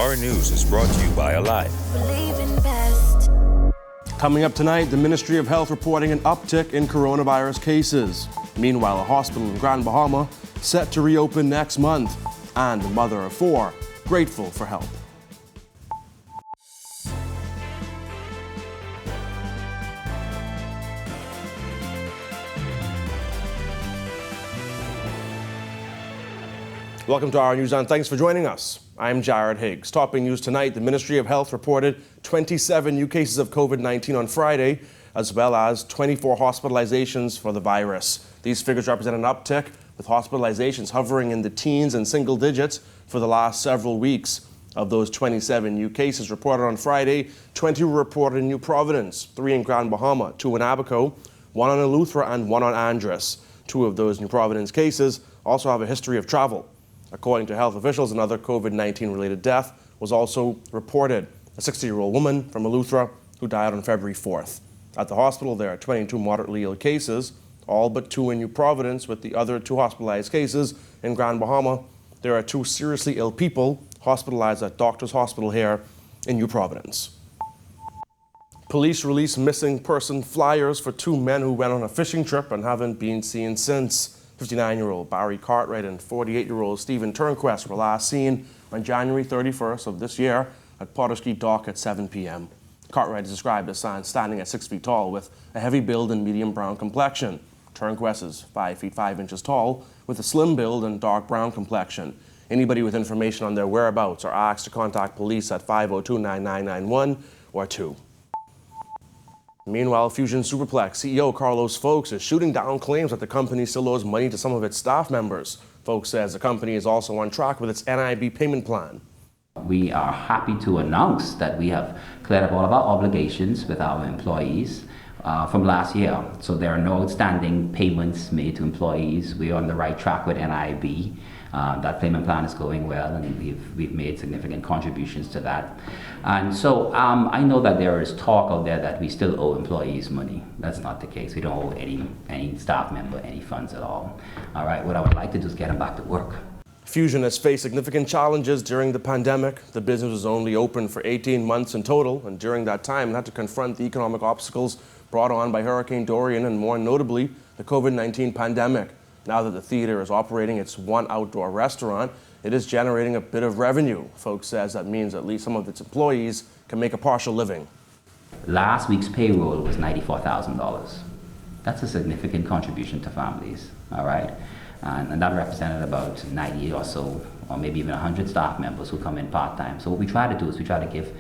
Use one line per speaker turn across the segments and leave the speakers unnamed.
Our news is brought to you by Alive.
Coming up tonight, the Ministry of Health reporting an uptick in coronavirus cases. Meanwhile, a hospital in Grand Bahama set to reopen next month. And a mother of 4 grateful for help. Welcome to our news and thanks for joining us. I'm Jared Higgs. Topping news tonight, the Ministry of Health reported 27 new cases of COVID-19 on Friday, as well as 24 hospitalizations for the virus. These figures represent an uptick, with hospitalizations hovering in the teens and single digits for the last several weeks. Of those 27 new cases reported on Friday, 20 were reported in New Providence, 3 in Grand Bahama, 2 in Abaco, 1 on Eleuthera and 1 on Andros. 2 of those New Providence cases also have a history of travel. According to health officials, another COVID-19 related death was also reported. A 60-year-old woman from Eleuthera who died on February 4th. At the hospital, there are 22 moderately ill cases, all but 2 in New Providence, with the other 2 hospitalized cases in Grand Bahama. There are 2 seriously ill people hospitalized at Doctors Hospital here in New Providence. Police released missing person flyers for 2 men who went on a fishing trip and haven't been seen since. 59-year-old Barry Cartwright and 48-year-old Stephen Turnquest were last seen on January 31st of this year at Potter Street Dock at 7 p.m. Cartwright is described as standing at 6 feet tall with a heavy build and medium brown complexion. Turnquest is 5 feet 5 inches tall with a slim build and dark brown complexion. Anybody with information on their whereabouts are asked to contact police at 502-9991 or 2. Meanwhile, Fusion Superplex CEO Carlos Folks is shooting down claims that the company still owes money to some of its staff members. Folks says the company is also on track with its NIB payment plan.
We are happy to announce that we have cleared up all of our obligations with our employees from last year. So there are no outstanding payments made to employees. We are on the right track with NIB. That payment plan is going well, and we've made significant contributions to that. And so I know that there is talk out there that we still owe employees money. That's not the case. We don't owe any staff member any funds at all. All right, what I would like to do is get them back to work.
Fusion has faced significant challenges during the pandemic. The business was only open for 18 months in total, and during that time it had to confront the economic obstacles brought on by Hurricane Dorian and, more notably, the COVID-19 pandemic. Now that the theater is operating its 1 outdoor restaurant, it is generating a bit of revenue. Folks says that means at least some of its employees can make a partial living.
Last week's payroll was $94,000. That's a significant contribution to families, all right? And that represented about 90 or so, or maybe even 100 staff members who come in part-time. So what we try to do is we try to give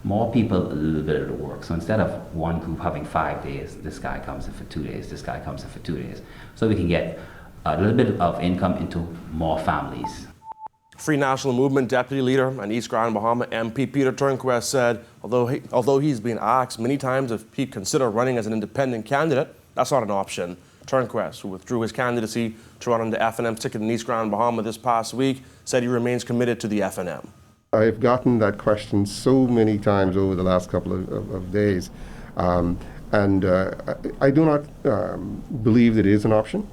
more people a little bit of the work. So instead of one group having 5 days, this guy comes in for 2 days, this guy comes in for 2 days. So we can get a little bit of income into more families.
Free National Movement Deputy Leader and East Grand Bahama MP Peter Turnquest said although he's been asked many times if he'd consider running as an independent candidate, that's not an option. Turnquest, who withdrew his candidacy to run on the FNM ticket in East Grand Bahama this past week, said he remains committed to the FNM.
I've gotten that question so many times over the last couple of days, and I do not believe that it is an option.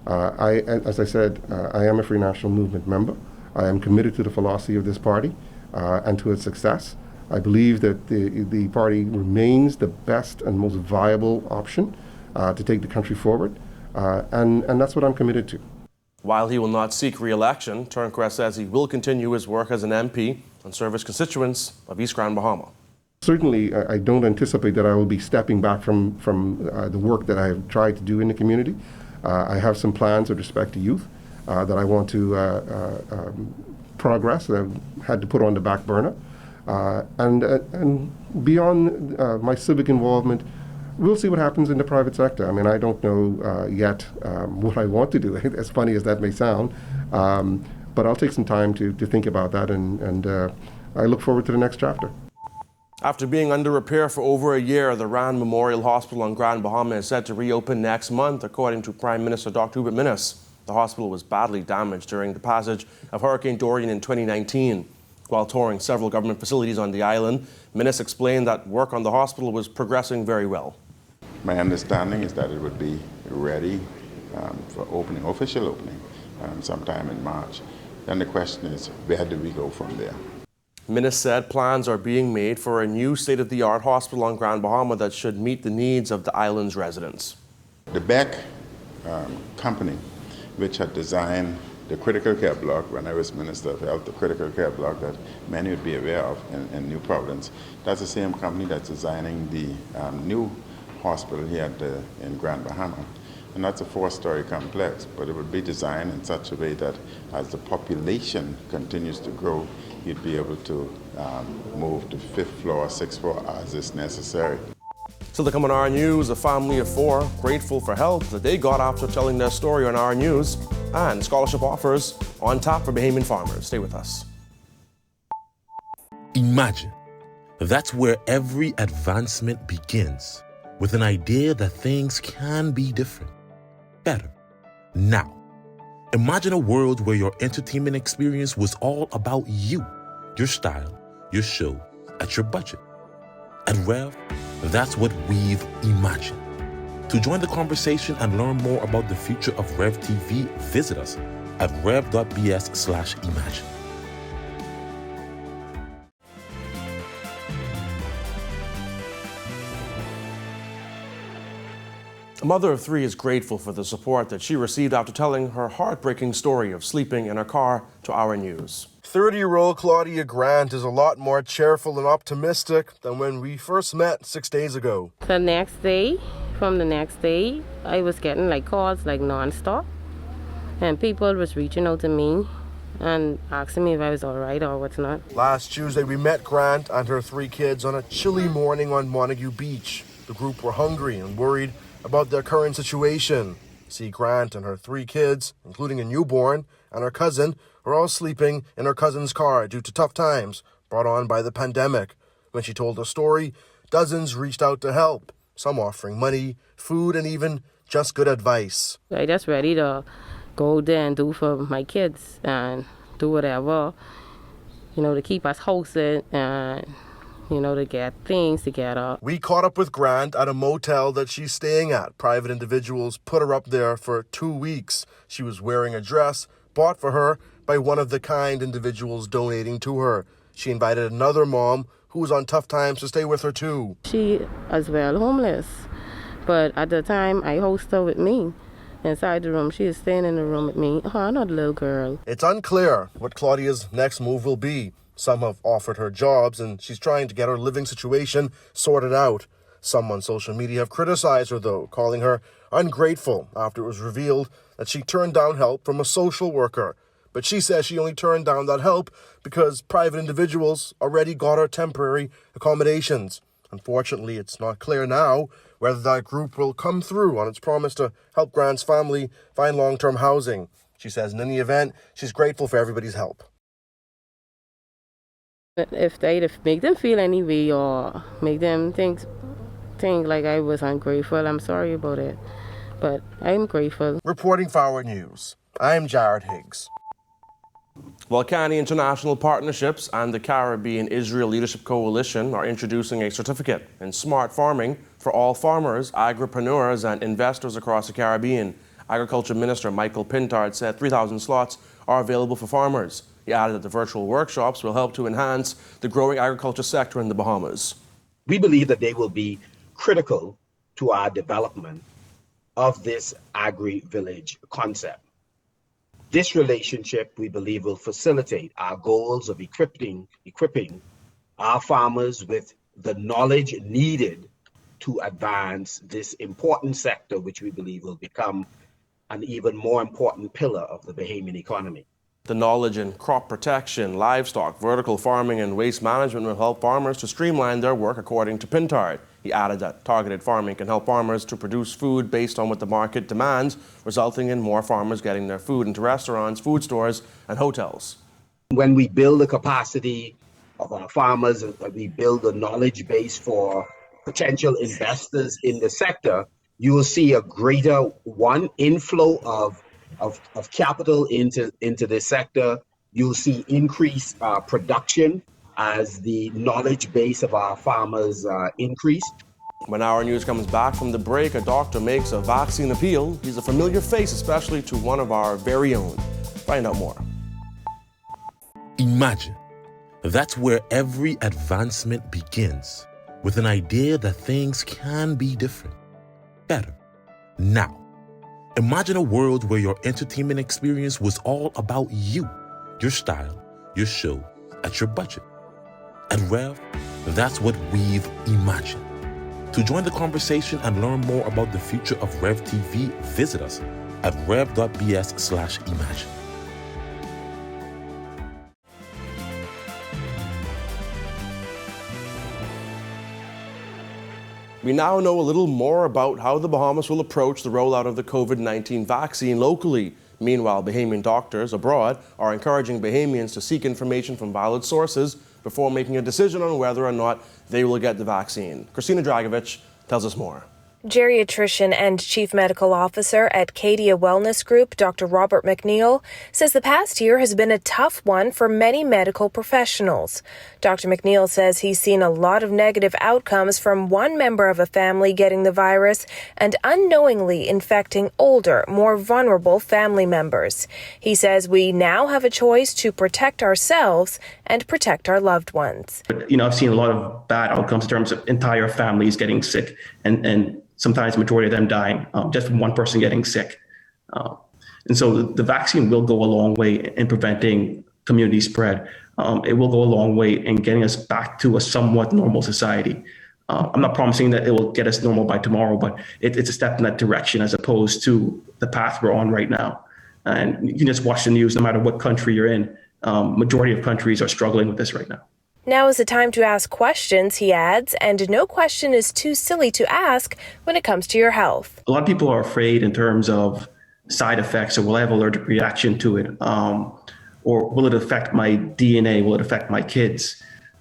As I said, I am a Free National Movement member. I am committed to the philosophy of this party and to its success. I believe that the party remains the best and most viable option to take the country forward, and that's what I'm committed to.
While he will not seek re-election, Turnquest says he will continue his work as an MP and serve his constituents of East Grand Bahama.
Certainly, I don't anticipate that I will be stepping back from the work that I have tried to do in the community. I have some plans with respect to youth that I want to progress, that I've had to put on the back burner. And beyond my civic involvement, we'll see what happens in the private sector. I mean, I don't know yet what I want to do, as funny as that may sound, but I'll take some time to think about that, and I look forward to the next chapter.
After being under repair for over a year, the Rand Memorial Hospital on Grand Bahama is set to reopen next month, according to Prime Minister Dr. Hubert Minnis. The hospital was badly damaged during the passage of Hurricane Dorian in 2019. While touring several government facilities on the island, Minnis explained that work on the hospital was progressing very well.
My understanding is that it would be ready for opening, official opening, sometime in March. Then the question is, where do we go from there?
Minister said plans are being made for a new state-of-the-art hospital on Grand Bahama that should meet the needs of the island's residents.
The Beck company, which had designed the critical care block when I was Minister of Health, the critical care block that many would be aware of in New Providence, that's the same company that's designing the new hospital here in Grand Bahama. And that's a 4-story complex, but it would be designed in such a way that as the population continues to grow, you'd be able to move to 5th floor, 6th floor as is necessary.
Still to come on our News, a family of 4 grateful for help that they got after telling their story on our News, and scholarship offers on tap for Bahamian farmers. Stay with us.
Imagine. That's where every advancement begins, with an idea that things can be different, better. Now, imagine a world where your entertainment experience was all about you, your style, your show, at your budget. At Rev, that's what we've imagined. To join the conversation and learn more about the future of Rev TV, visit us at rev.bs/imagine.
A mother of 3 is grateful for the support that she received after telling her heartbreaking story of sleeping in her car to our News. 30-year-old Claudia Grant is a lot more cheerful and optimistic than when we first met 6 days ago.
The next day, I was getting calls non-stop, and people was reaching out to me and asking me if I was all right or what's not.
Last Tuesday, we met Grant and her 3 kids on a chilly morning on Montague Beach. The group were hungry and worried about their current situation. See, Grant and her 3 kids, including a newborn and her cousin, were all sleeping in her cousin's car due to tough times brought on by the pandemic. When she told her story, dozens reached out to help, some offering money, food, and even just good advice.
I just ready to go there and do for my kids and do whatever, to keep us hosted and, to get things together.
We caught up with Grant at a motel that she's staying at. Private individuals put her up there for 2 weeks. She was wearing a dress bought for her by one of the kind individuals donating to her. She invited another mom who was on tough times to stay with her too.
She as well homeless, but at the time I host her with me inside the room. She is staying in the room with me. Not a little girl.
It's unclear what Claudia's next move will be. Some have offered her jobs and she's trying to get her living situation sorted out. Some on social media have criticized her though, calling her ungrateful after it was revealed that she turned down help from a social worker. But she says she only turned down that help because private individuals already got her temporary accommodations. Unfortunately, it's not clear now whether that group will come through on its promise to help Grant's family find long-term housing. She says in any event, she's grateful for everybody's help.
If they make them feel any way or make them think like I was ungrateful, I'm sorry about it. But I'm grateful.
Reporting for our News, I'm Jared Higgs. Volcani International Partnerships and the Caribbean Israel Leadership Coalition are introducing a certificate in smart farming for all farmers, agripreneurs, and investors across the Caribbean. Agriculture Minister Michael Pintard said 3,000 slots are available for farmers. He added that the virtual workshops will help to enhance the growing agriculture sector in the Bahamas.
We believe that they will be critical to our development of this agri-village concept. This relationship, we believe, will facilitate our goals of equipping our farmers with the knowledge needed to advance this important sector, which we believe will become an even more important pillar of the Bahamian economy.
The knowledge in crop protection, livestock, vertical farming, and waste management will help farmers to streamline their work, according to Pintard. He added that targeted farming can help farmers to produce food based on what the market demands, resulting in more farmers getting their food into restaurants, food stores, and hotels.
When we build the capacity of our farmers, and we build the knowledge base for potential investors in the sector, you will see a greater inflow of capital into this sector. You'll see increased production as the knowledge base of our farmers increase.
When our News comes back from the break, a doctor makes a vaccine appeal. He's a familiar face, especially to one of our very own. Find out more.
Imagine. That's where every advancement begins, with an idea that things can be different, better, now. Imagine a world where your entertainment experience was all about you, your style, your show, at your budget. At Rev, that's what we've imagined. To join the conversation and learn more about the future of Rev TV, visit us at rev.bs/imagine.
We now know a little more about how the Bahamas will approach the rollout of the COVID-19 vaccine locally. Meanwhile, Bahamian doctors abroad are encouraging Bahamians to seek information from valid sources before making a decision on whether or not they will get the vaccine. Christina Dragovich tells us more.
Geriatrician and Chief Medical Officer at Cadia Wellness Group, Dr. Robert McNeil, says the past year has been a tough one for many medical professionals. Dr. McNeil says he's seen a lot of negative outcomes from one member of a family getting the virus and unknowingly infecting older, more vulnerable family members. He says we now have a choice to protect ourselves and protect our loved ones.
I've seen a lot of bad outcomes in terms of entire families getting sick and sometimes the majority of them dying just from one person getting sick. And so the vaccine will go a long way in preventing community spread. It will go a long way in getting us back to a somewhat normal society. I'm not promising that it will get us normal by tomorrow, but it's a step in that direction as opposed to the path we're on right now. And you can just watch the news no matter what country you're in. Majority of countries are struggling with this right now.
Now is the time to ask questions, he adds, and no question is too silly to ask when it comes to your health.
A lot of people are afraid in terms of side effects, or will I have an allergic reaction to it? Or will it affect my DNA? Will it affect my kids?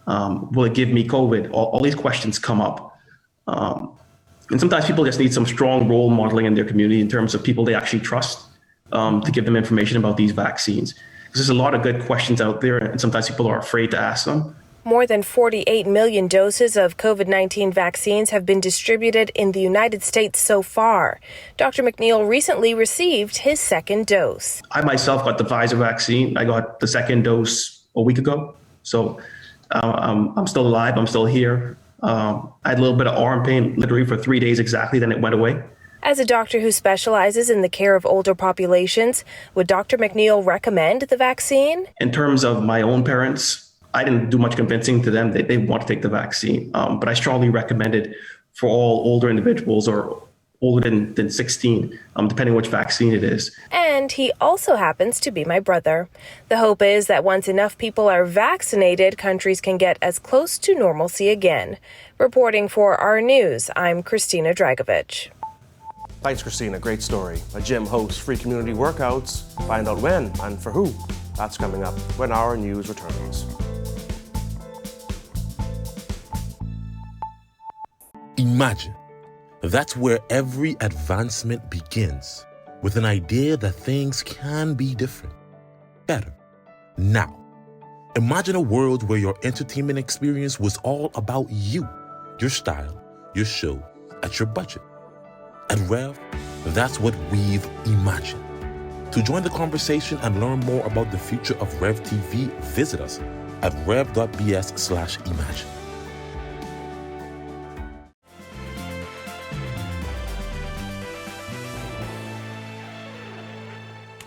Will it give me COVID? All these questions come up. And sometimes people just need some strong role modeling in their community in terms of people they actually trust to give them information about these vaccines. Because there's a lot of good questions out there, and sometimes people are afraid to ask them.
More than 48 million doses of COVID-19 vaccines have been distributed in the United States so far. Dr. McNeil recently received his second dose.
I myself got the Pfizer vaccine. I got the second dose a week ago. So I'm still alive. I'm still here. I had a little bit of arm pain literally for 3 days exactly, then it went away.
As a doctor who specializes in the care of older populations, would Dr. McNeil recommend the vaccine?
In terms of my own parents, I didn't do much convincing to them. They want to take the vaccine, but I strongly recommend it for all older individuals or older than 16, depending which vaccine it is.
And he also happens to be my brother. The hope is that once enough people are vaccinated, countries can get as close to normalcy again. Reporting for our news, I'm Christina Dragovich.
Thanks, Christina. Great story. A gym hosts free community workouts. Find out when and for who. That's coming up when our news returns.
Imagine. That's where every advancement begins, with an idea that things can be different, better, now. Imagine a world where your entertainment experience was all about you, your style, your show, at your budget. At Rev, that's what we've imagined. To join the conversation and learn more about the future of Rev TV, visit us at rev.bs/imagine.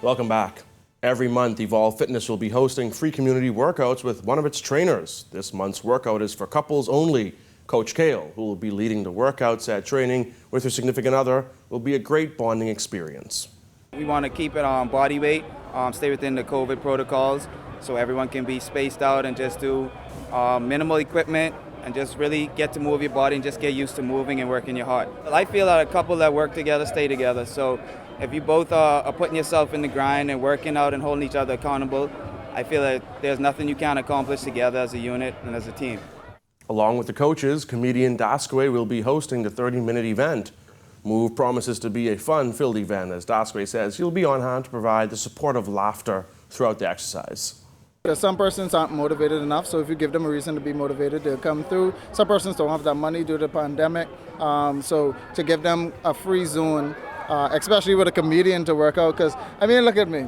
Welcome back. Every month, Evolve Fitness will be hosting free community workouts with one of its trainers. This month's workout is for couples only. Coach Kale, who will be leading the workouts at training with her significant other, will be a great bonding experience.
We want to keep it on body weight, stay within the COVID protocols so everyone can be spaced out and just do minimal equipment and just really get to move your body and just get used to moving and working your heart. I feel that a couple that work together stay together. So if you both are putting yourself in the grind and working out and holding each other accountable, I feel that there's nothing you can't accomplish together as a unit and as a team.
Along with the coaches, comedian Dasquay will be hosting the 30-minute event. Move promises to be a fun-filled event. As Dasquay says, he'll be on hand to provide the support of laughter throughout the exercise.
Some persons aren't motivated enough, so if you give them a reason to be motivated, they'll come through. Some persons don't have that money due to the pandemic, so to give them a free zone, especially with a comedian to work out, because, I mean, look at me.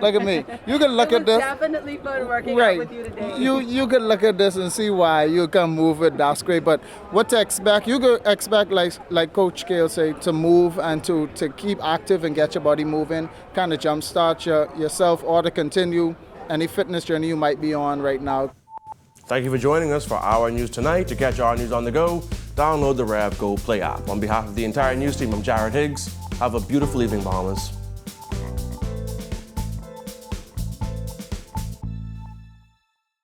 Look at me. You can look at this.
Definitely fun working
Right.
out with you today.
You can look at this and see why you can move it. That's great. But what to expect? You could expect, like Coach Kale say, to move and to keep active and get your body moving, kind of jumpstart yourself, or to continue any fitness journey you might be on right now.
Thank you for joining us for Our News Tonight. To catch our news on the go, download the Rev Go Play app. On behalf of the entire news team, I'm Jared Higgs. Have a beautiful evening, Bombers.